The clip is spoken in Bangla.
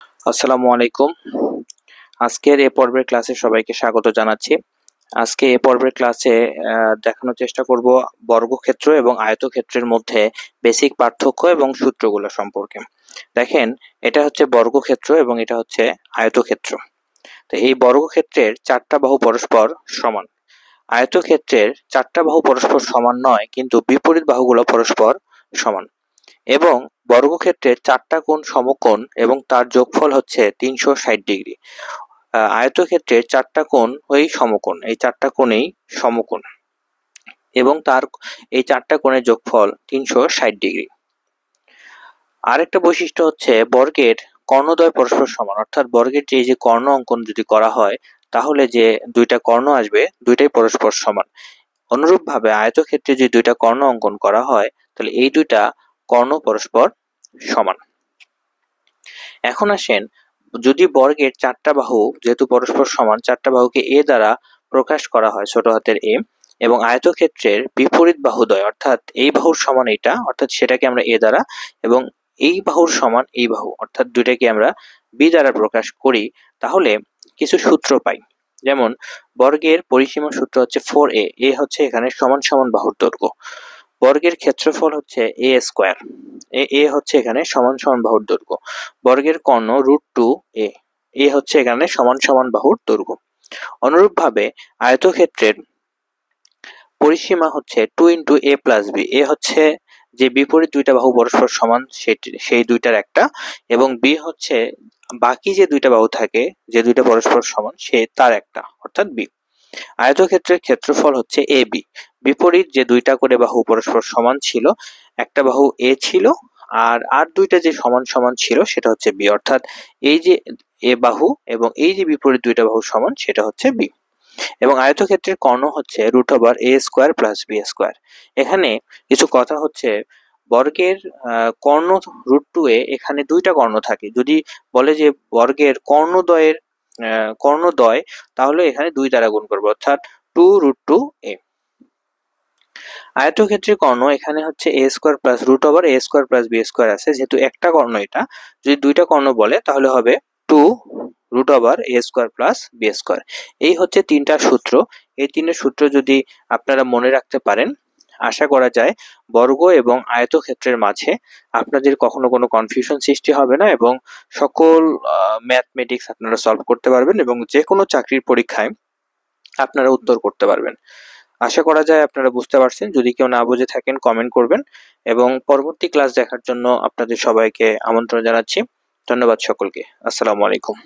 আসসালামু আলাইকুম। আজকের এ পর্বের ক্লাসে সবাইকে স্বাগত জানাচ্ছি। আজকে এ পর্বের ক্লাসে দেখানোর চেষ্টা করব বর্গক্ষেত্র এবং আয়তক্ষেত্রের মধ্যে বেসিক পার্থক্য এবং সূত্রগুলো সম্পর্কে। দেখেন, এটা হচ্ছে বর্গক্ষেত্র এবং এটা হচ্ছে আয়তক্ষেত্র। তো এই বর্গক্ষেত্রের চারটা বাহু পরস্পর সমান। আয়তক্ষেত্রের চারটা বাহু পরস্পর সমান নয়, কিন্তু বিপরীত বাহুগুলো পরস্পর সমান। এবং বর্গক্ষেত্রের চারটা কোণ সমকোণ এবং তার যোগফল হচ্ছে 360 ডিগ্রি। আয়তক্ষেত্রের চারটা কোণ ওই সমকোণ, এই চারটা কোণেই সমকোণ এবং তার এই চারটা কোণের যোগফল 360 ডিগ্রি। আরেকটা বৈশিষ্ট্য হচ্ছে বর্গের কর্ণদ্বয় পরস্পর সমান, অর্থাৎ বর্গের যে কর্ণ অঙ্কন যদি করা হয় তাহলে যে দুইটা কর্ণ আসবে দুইটাই পরস্পর সমান। অনুরূপভাবে আয়তক্ষেত্রে যদি দুইটা কর্ণ অঙ্কন করা হয় তাহলে এই দুইটা কর্ণ পরস্পর সমান। এখন আসেন, যদি বর্গের চারটা বাহু যেহেতু পরস্পর সমান, চারটা বাহুকে এ দ্বারা প্রকাশ করা হয় ছোট হাতের এ, এবং আয়তক্ষেত্রের বিপরীত বাহুদ্বয় অর্থাৎ এই বাহুর সমান এইটা, অর্থাৎ সেটাকে আমরা এ দ্বারা, এবং এই বাহুর সমান এই বাহু অর্থাৎ দুইটাকে আমরা বি দ্বারা প্রকাশ করি, তাহলে কিছু সূত্র পাই। যেমন বর্গের পরিসীমা সূত্র হচ্ছে 4a, এ হচ্ছে এখানে সমান সমান বাহুর দৈর্ঘ্য। বর্গের ক্ষেত্রফল হচ্ছে এ স্কোয়ার, এ হচ্ছে এখানে সমান সমান বাহুর দৈর্ঘ্য। বর্গের কর্ণ √2a, এ হচ্ছে এখানে সমান সমান বাহুর দৈর্ঘ্য। অনুরূপভাবে আয়তক্ষেত্রের পরিসীমা হচ্ছে 2 × a + b, এ হচ্ছে যে বিপরীত দুইটা বাহু পরস্পর সমান সেই দুইটার একটা, এবং বি হচ্ছে বাকি যে দুইটা বাহু থাকে যে দুইটা পরস্পর সমান সে তার একটা, অর্থাৎ বি। আয়তক্ষেত্রের ক্ষেত্রফল হচ্ছে এ বি, বিপরীত যে দুইটা করে বাহু পরস্পর সমান ছিল, একটা বাহু এ ছিল আর দুইটা যে সমান সমান ছিল সেটা হচ্ছে বি, অর্থাৎ এই যে এ বাহু এবং এই যে বিপরীত দুইটা বাহু সমান সেটা হচ্ছে বি। এবং আয়তক্ষেত্রের কর্ণ হচ্ছে √a² + b²। এখানে কিছু কথা হচ্ছে, বর্গের কর্ণ √2a, এখানে দুইটা কর্ণ থাকে। যদি বলে যে বর্গের কর্ণদ্বয় তাহলে এখানে 2 দ্বারা গুণ করব, অর্থাৎ 2√2a। আয়তক্ষেত্রের কর্ণ এখানে হচ্ছে a² + √a² + b² আছে, যেহেতু একটা কর্ণ এটা, যদি দুইটা কর্ণ বলে তাহলে হবে 2√a² + b²। এই হচ্ছে তিনটা সূত্র। এই তিনটা সূত্র যদি আপনারা মনে রাখতে পারেন, আশা করা যায় বর্গ এবং আয়তক্ষেত্রের মাঝে আপনাদের কখনো কোনো কনফিউশন সৃষ্টি হবে না এবং সকল ম্যাথমেটিক্স আপনারা সলভ করতে পারবেন এবং যে কোনো চাকরির পরীক্ষায় আপনারা উত্তর করতে পারবেন। আশা করা যায় আপনারা বুঝতে পারছেন। যদি কেউ না বুঝে থাকেন কমেন্ট করবেন, এবং পরবর্তী ক্লাস দেখার জন্য আপনাদের সবাইকে আমন্ত্রণ জানাচ্ছি। ধন্যবাদ সকলকে। আসসালামু আলাইকুম।